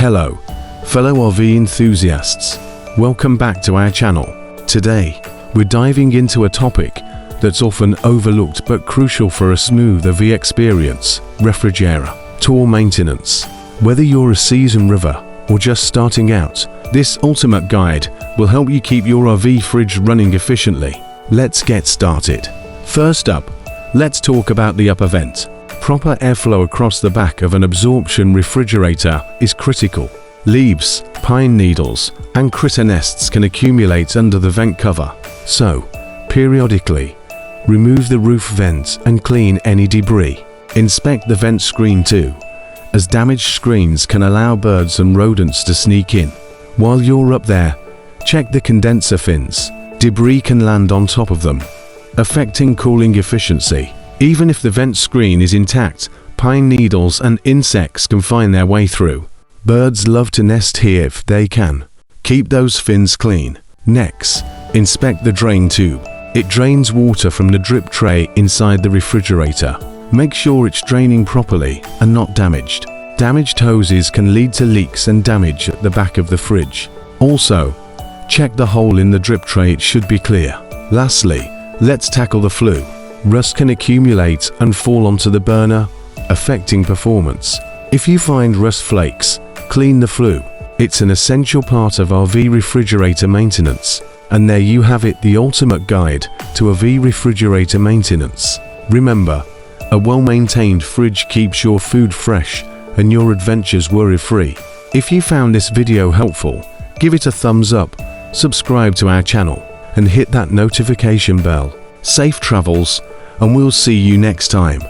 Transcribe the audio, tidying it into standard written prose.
Hello, fellow RV enthusiasts. Welcome back to our channel. Today, we're diving into a topic that's often overlooked but crucial for a smooth RV experience: refrigerator tour maintenance. Whether you're a seasoned river or just starting out, this ultimate guide will help you keep your RV fridge running efficiently. Let's get started. First up, let's talk about the upper vent. Proper airflow across the back of an absorption refrigerator is critical. Leaves, pine needles, and critter nests can accumulate under the vent cover. So, periodically, remove the roof vent and clean any debris. Inspect the vent screen too, as damaged screens can allow birds and rodents to sneak in. While you're up there, check the condenser fins. Debris can land on top of them, affecting cooling efficiency. Even if the vent screen is intact, pine needles and insects can find their way through. Birds love to nest here if they can. Keep those fins clean. Next, inspect the drain tube. It drains water from the drip tray inside the refrigerator. Make sure it's draining properly and not damaged. Damaged hoses can lead to leaks and damage at the back of the fridge. Also, check the hole in the drip tray, it should be clear. Lastly, let's tackle the flue. Rust can accumulate and fall onto the burner, affecting performance. If you find rust flakes, clean the flue. It's an essential part of RV refrigerator maintenance. And there you have it, the ultimate guide to RV refrigerator maintenance. Remember, a well-maintained fridge keeps your food fresh and your adventures worry-free. If you found this video helpful, give it a thumbs up, subscribe to our channel, and hit that notification bell. Safe travels, and we'll see you next time.